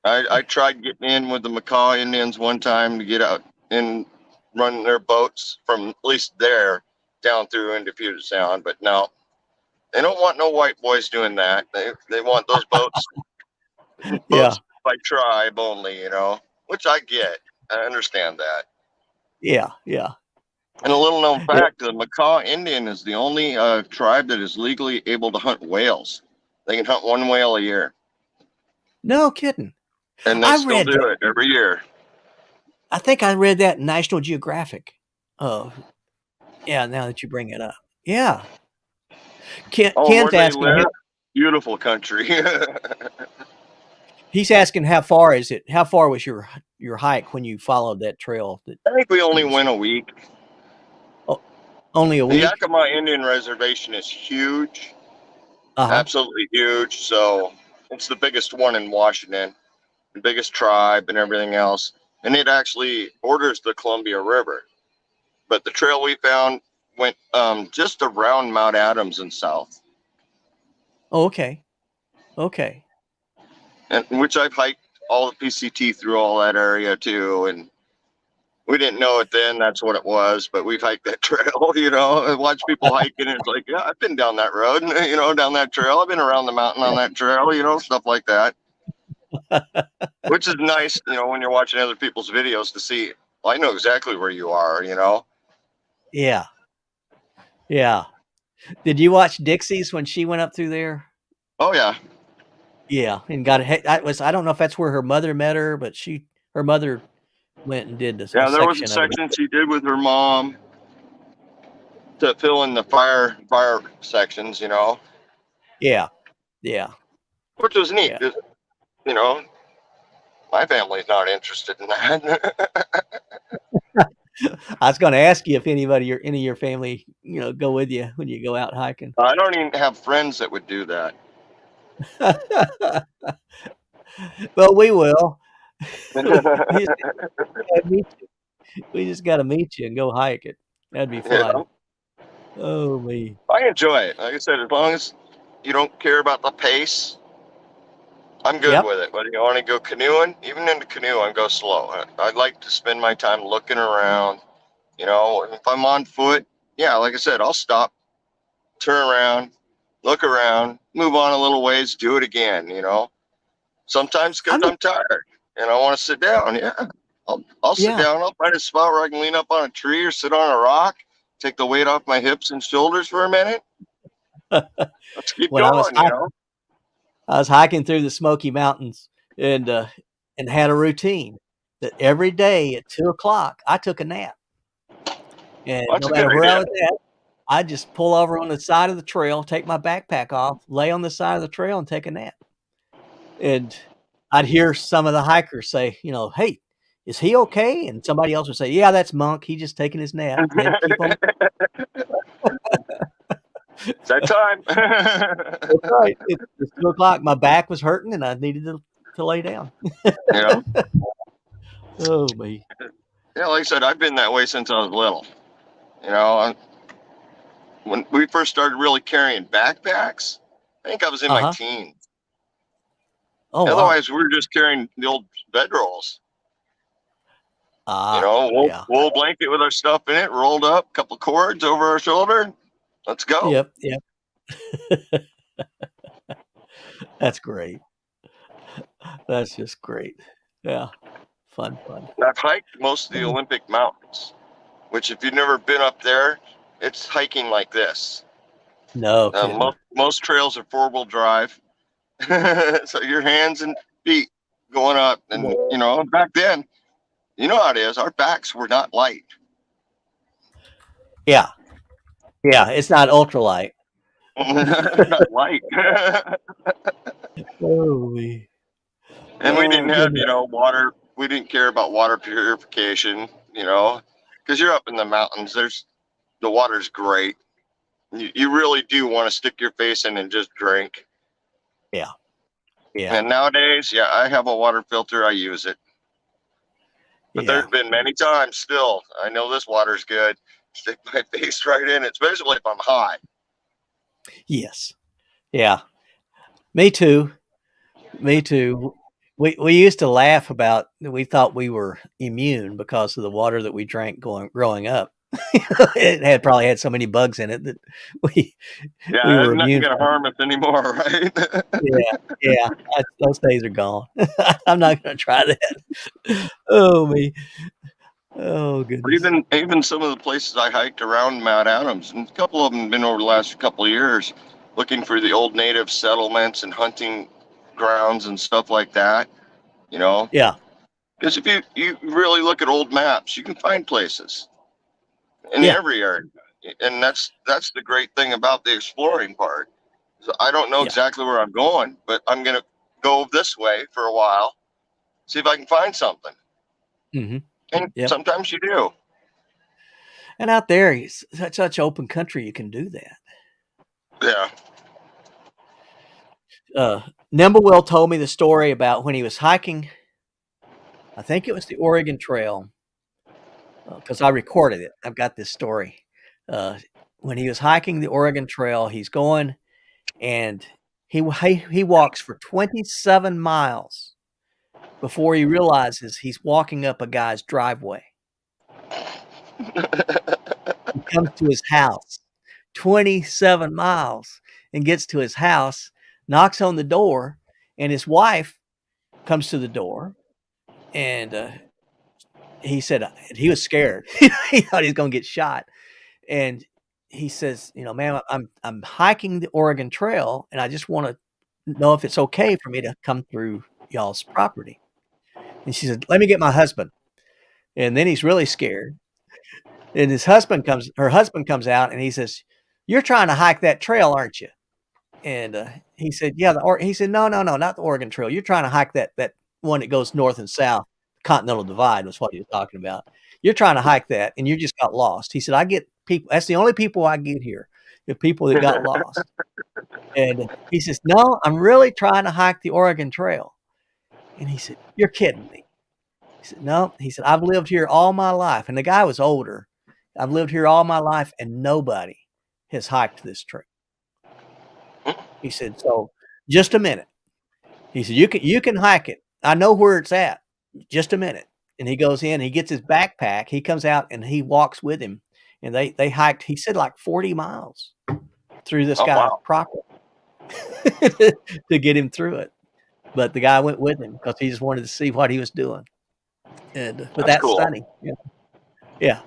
I tried getting in with the Macaw Indians one time to get out and run their boats from at least there down through into Puget Sound, but no, they don't want no white boys doing that. They want those boats by tribe only, which I get. I understand that. Yeah. And a little known fact, the Macaw Indian is the only tribe that is legally able to hunt whales. They can hunt one whale a year. No kidding. And they still do it every year. I think I read that in National Geographic. Oh, yeah, now that you bring it up. Yeah. Ken's asking. Beautiful country. He's asking how far is it? How far was your hike when you followed that trail? I think we only went a week. Only a week? The Yakima Indian Reservation is huge. Absolutely huge. So it's the biggest one in Washington, the biggest tribe and everything else. And it actually borders the Columbia River. But the trail we found went just around Mount Adams and south. Oh, okay. And which I've hiked all the PCT through all that area too. And we didn't know it then, that's what it was, but we've hiked that trail, and watch people hiking. And it's like, yeah, I've been down that road, down that trail. I've been around the mountain on that trail, stuff like that. Which is nice, when you're watching other people's videos to see, well, I know exactly where you are, Yeah. Did you watch Dixie's when she went up through there? Oh, yeah. Yeah, and got it. I don't know if that's where her mother met her, but her mother went and did this. Yeah, there was a section she did with her mom to fill in the fire sections, Yeah. Which was neat. Yeah. My family's not interested in that. I was going to ask you if any of your family, go with you when you go out hiking. I don't even have friends that would do that. Well, we will. We just got to meet you and go hike it. That'd be fun. Oh me. I enjoy it. Like I said, as long as you don't care about the pace, I'm good Yep. with it. Whether you want to go canoeing, even in the canoe, I go slow. I like to spend my time looking around. You know, if I'm on foot, yeah, like I said, I'll stop, turn around, look around, move on a little ways, do it again. You know, sometimes because I'm I'm tired and I want to sit down. Yeah, I'll sit yeah. down. I'll find a spot where I can lean up on a tree or sit on a rock, take the weight off my hips and shoulders for a minute. Let's keep When going. You know. I was hiking through the Smoky Mountains and had a routine that every day at 2 o'clock I took a nap. And Well, that's no a good matter where I idea. was at, I just pull over on the side of the trail, take my backpack off, lay on the side of the trail and take a nap. And I'd hear some of the hikers say, "Hey, is he okay?" And somebody else would say, "Yeah, that's Monk. He just taking his nap." And they'd keep on. It's that time. That's right. It's 2 o'clock. My back was hurting and I needed to lay down. Yeah. Oh me. Yeah, like I said, I've been that way since I was little. You know, when we first started really carrying backpacks, I think I was in my Uh-huh. teens. Oh wow. Otherwise, we were just carrying the old bedrolls. You know, Yeah. wool blanket with our stuff in it, rolled up, couple cords over our shoulder. Let's go. Yep, yep. That's great. That's just great. Yeah. Fun. I've hiked most of the Olympic mountains, which if you've never been up there, it's hiking like this. No kidding. Most trails are 4-wheel drive. So your hands and feet going up, and you know, back then, you know how it is. Our backs were not light. Yeah. Yeah. It's not ultralight. Not light. Holy. And we didn't have, Goodness. you know, water. We didn't care about water purification, you know, because you're up in the mountains. The water's great. You really do want to stick your face in and just drink. Yeah. Yeah. And nowadays, yeah, I have a water filter. I use it. But Yeah. there's been many times still, I know this water's good. Stick my face right in it, especially if I'm high. Yes. Yeah. Me too. We used to laugh about we thought we were immune because of the water that we drank growing up. It probably had so many bugs in it that we Yeah, were that's not immune going to from. harm us anymore, right? Yeah. Those days are gone. I'm not going to try that. Oh me. Oh goodness. Even some of the places I hiked around Mount Adams, and a couple of them have been over the last couple of years, looking for the old native settlements and hunting grounds and stuff like that. You know, Yeah. because if you really look at old maps, you can find places in Yeah. every area, and that's the great thing about the exploring part. So I don't know Yeah. exactly where I'm going, but I'm gonna go this way for a while, see if I can find something. Mm-hmm. And Yep. sometimes you do. And out there, it's such open country, you can do that. Yeah. Nimblewell told me the story about when he was hiking. I think it was the Oregon Trail, because I recorded it. I've got this story. When he was hiking the Oregon Trail, he's going, and he walks for 27 miles before he realizes he's walking up a guy's driveway. He comes to his house, 27 miles, and gets to his house, knocks on the door, and his wife comes to the door, and he said he was scared. He thought he was going to get shot, and he says, "Ma'am, I'm hiking the Oregon Trail, and I just want to know if it's okay for me to come through y'all's property." And she said, "Let me get my husband." And then he's really scared. And her husband comes out, and he says, "You're trying to hike that trail, aren't you?" And he said, "Yeah." He said, "No, not the Oregon Trail. You're trying to hike that one that goes north and south. Continental Divide was what he was talking about. You're trying to hike that, and you just got lost." He said, "I get people. That's the only people I get here, the people that got lost." And he says, "No, I'm really trying to hike the Oregon Trail." And he said, "You're kidding me." He said, "No." He said, "I've lived here all my life." And the guy was older. "I've lived here all my life, and nobody has hiked this trail. He said, so just a minute. He said, you can hike it. I know where it's at. Just a minute. And he goes in, he gets his backpack, he comes out and he walks with him. And they hiked, he said, like 40 miles through this Oh, guy's wow. property to get him through it. But the guy went with him because he just wanted to see what he was doing. And but that's cool. stunning. Yeah.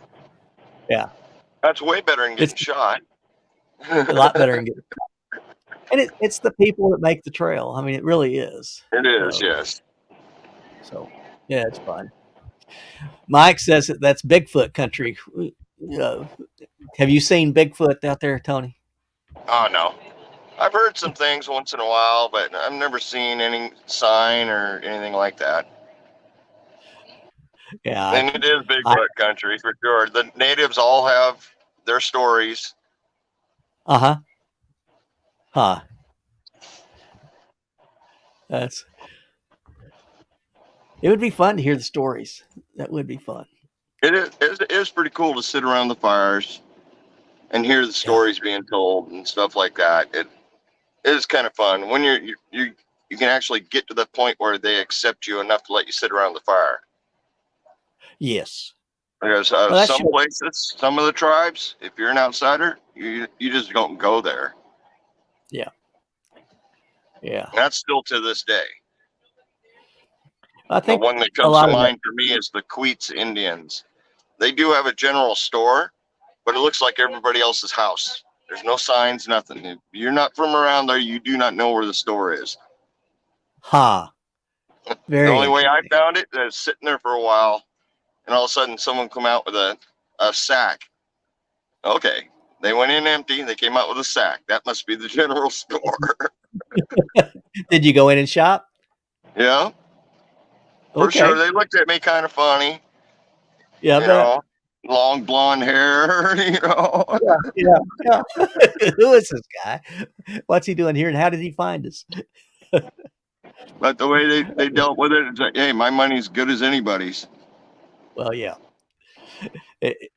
That's way better than getting shot. A lot better than getting. And it's the people that make the trail. I mean, it really is. It is, yes. So yeah, it's fun. Mike says that's Bigfoot country. Have you seen Bigfoot out there, Tony? Oh, no. I've heard some things once in a while, but I've never seen any sign or anything like that. Yeah. And it is Bigfoot country for sure. The natives all have their stories. Huh. It would be fun to hear the stories. That would be fun. It is pretty cool to sit around the fires and hear the stories being told and stuff like that. It is kind of fun when you can actually get to the point where they accept you enough to let you sit around the fire. Yes. Because some places, some of the tribes, if you're an outsider, you just don't go there. Yeah. And that's still to this day. I think the one that comes to mind for me is the Queets Indians. They do have a general store, but it looks like everybody else's house. There's no signs, nothing. If you're not from around there, you do not know where the store is. The only way I found it is sitting there for a while, and all of a sudden someone come out with a sack. Okay, they went in empty, they came out with a sack. That must be the general store. Did you go in and shop? Yeah. For sure. They looked at me kind of funny. Yeah, you know, long blonde hair, you know. Yeah. Who is this guy? What's he doing here and how did he find us? But the way they dealt with it, it's like, hey, my money's good as anybody's. Well, yeah. It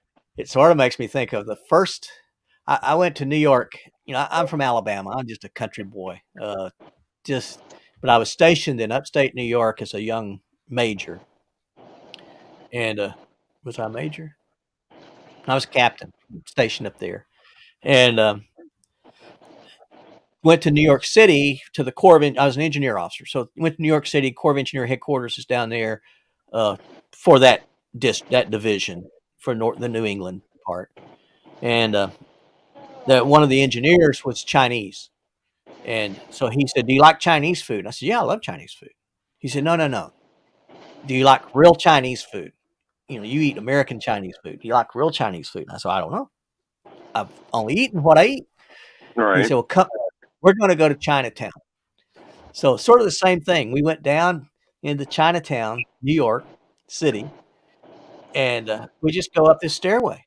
sort of makes me think of the first I went to New York. You know, I'm from Alabama. I'm just a country boy. But I was stationed in upstate New York as a young major. And was I a major? I was a captain stationed up there. And went to New York City to the Corps of I was an engineer officer. So went to New York City, Corps of Engineer headquarters is down there for that division for the New England part. And one of the engineers was Chinese. And so he said, do you like Chinese food? And I said, yeah, I love Chinese food. He said, no. Do you like real Chinese food? You know, you eat American Chinese food. Do you like real Chinese food? And I said, I don't know. I've only eaten what I eat. Right. He said, well, come, we're going to go to Chinatown. So sort of the same thing. We went down into Chinatown, New York City, and we just go up this stairway.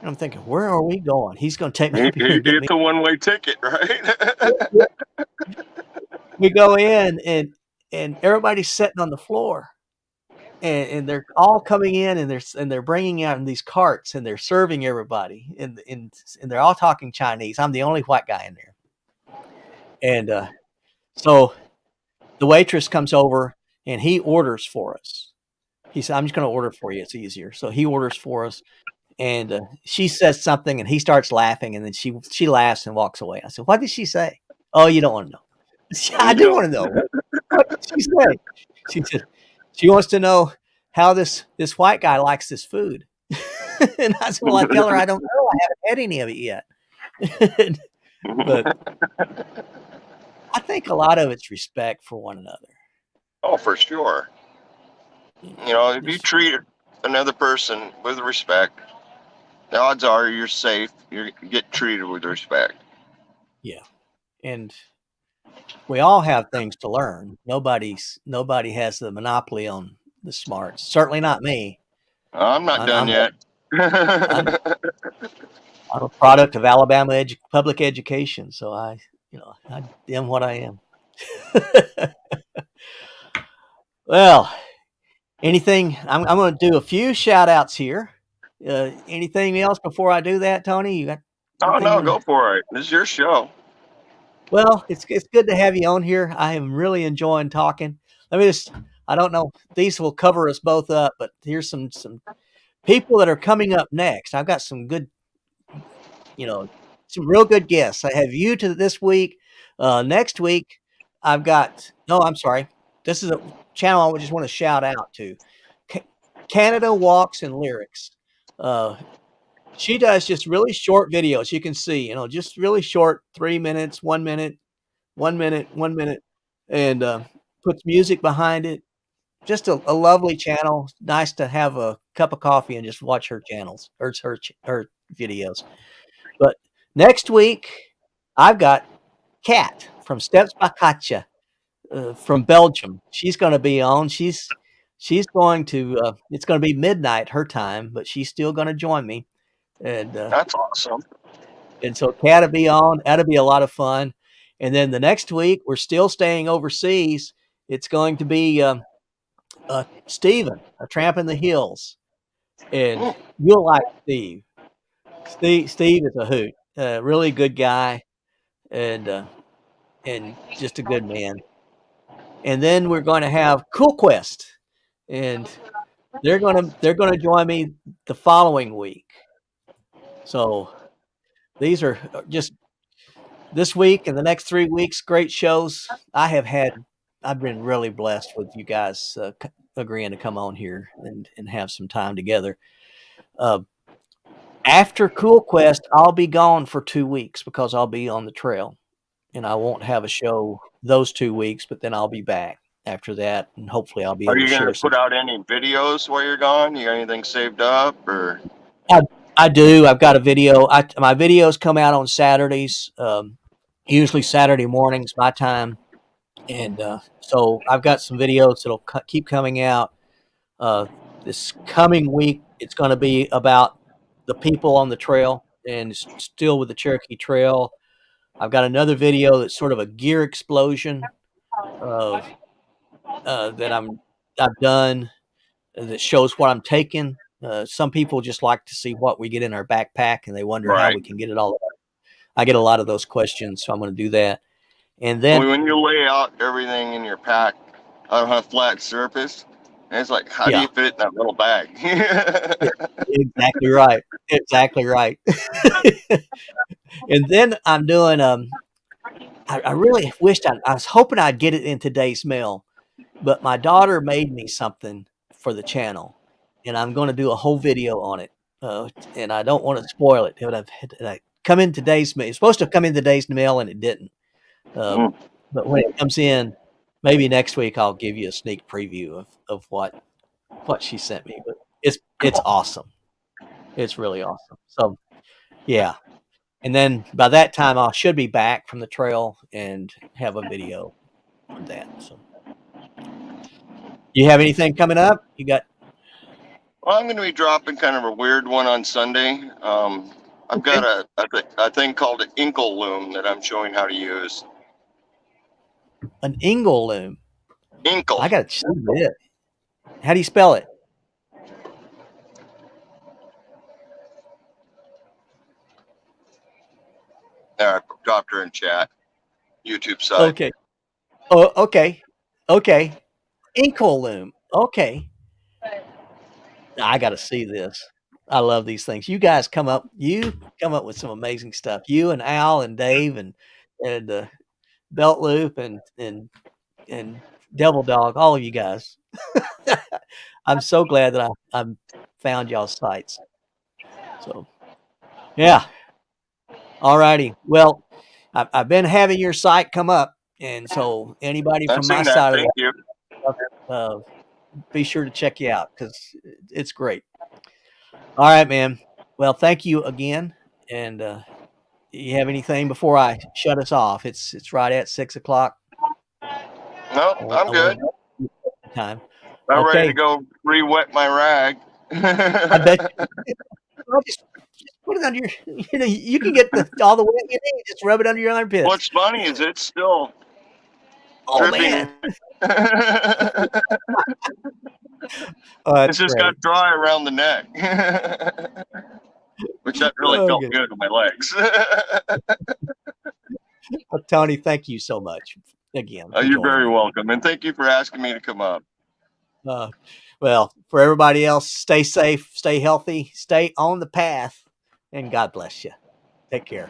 And I'm thinking, where are we going? He's going to take me. It's a one-way ticket, right? We go in, and everybody's sitting on the floor, and they're all coming in, and they're bringing out in these carts, and they're serving everybody, and they're all talking Chinese. I'm the only white guy in there, and so the waitress comes over, and he orders for us. He said, "I'm just going to order for you. It's easier." So he orders for us. And she says something, and he starts laughing, and then she laughs and walks away. I said, "What did she say?" "Oh, you don't want to know." I do want to know. What did she say? She said she wants to know how this white guy likes this food. And I said, "Well, I tell her I don't know. I haven't had any of it yet." But I think a lot of it's respect for one another. Oh, for sure. You know, if you treat another person with respect, the odds are you're safe. You get treated with respect. Yeah, and we all have things to learn. Nobody has the monopoly on the smarts. Certainly not me. I'm not done yet. I'm a product of Alabama public education, so I am what I am. Well, anything? I'm going to do a few shout outs here. Anything else before I do that, Tony? You got? Oh Anything no, you wanna- go for it. This is your show. Well, it's good to have you on here. I am really enjoying talking. Let me just, I don't know, these will cover us both up, but here's some people that are coming up next. I've got some good, some real good guests. I have you to this week. Next week, I've got, no, I'm sorry. This is a channel I just want to shout out to. Canada Walks and Lyrics. She does just really short videos. You can see, just really short, 3 minutes, 1 minute, 1 minute, 1 minute, and puts music behind it. Just a lovely channel. Nice to have a cup of coffee and just watch her channels or her videos. But next week, I've got Kat from Steps by Katja from Belgium. She's going to be on. She's going to. It's going to be midnight her time, but she's still going to join me. And That's awesome. so Kat will be on. That'll be a lot of fun. And then the next week, we're still staying overseas. It's going to be Steven, A Tramp in the Hills. And you'll like Steve. Steve is a hoot. Really good guy and just a good man. And then we're going to have Cool Quest. And they're going to join me the following week. So these are just this week and the next 3 weeks, great shows. I've been really blessed with you guys agreeing to come on here and have some time together. After Cool Quest, I'll be gone for 2 weeks because I'll be on the trail and I won't have a show those 2 weeks, but then I'll be back after that. And hopefully I'll be Are able you to going share to put out any videos while you're gone? You got anything saved up or? I do. I've got a video. My videos come out on Saturdays, usually Saturday mornings, my time. And so I've got some videos that'll keep coming out. This coming week, it's going to be about the people on the trail and still with the Cherokee Trail. I've got another video that's sort of a gear explosion of that I've done that shows what I'm taking. Some people just like to see what we get in our backpack and they wonder how Right. we can get it all. I get a lot of those questions, so I'm going to do that. And then When you lay out everything in your pack on a flat surface, and it's like, how do you fit it in that little bag? exactly right. Exactly right. And then I'm doing I really wished I was hoping I'd get it in today's mail, but my daughter made me something for the channel, and I'm going to do a whole video on it. And I don't want to spoil it. It come in today's mail. It's supposed to come in today's mail, and it didn't. But when it comes in, maybe next week I'll give you a sneak preview of what she sent me. But it's awesome. It's really awesome. So yeah. And then by that time I should be back from the trail and have a video on that. So you have anything coming up? You got Well, I'm going to be dropping kind of a weird one on Sunday. I've got a thing called an inkle loom that I'm showing how to use. an Ingle loom. Inkle. I got to see it. How do you spell it? There, I dropped her in chat. YouTube side. Okay. Oh, okay. Okay. Inkle loom. Okay. I got to see this. I love these things. You guys come up with some amazing stuff. You and Al and Dave and Belt Loop and Devil Dog, all of you guys. I'm so glad that I found y'all's sites. So, yeah. All righty. Well, I've been having your site come up, and so anybody I've from my seen that. side Thank you. of be sure to check you out because it's great. All right, man. Well, thank you again. And you have anything before I shut us off? It's right at 6:00. No, I'm good. Time. I'm ready Okay. to go re-wet my rag. I bet you. Well, just put it under your. You can get all the wet you need. Just rub it under your armpits. What's funny is it's still dripping. Man. It's just got dry around the neck. which that really Oh, felt good. good on my legs. Well, Tony, thank you so much again for You're joining very me. welcome. And thank you for asking me to come up. Well, for everybody else, stay safe, stay healthy, stay on the path, and God bless you. Take care.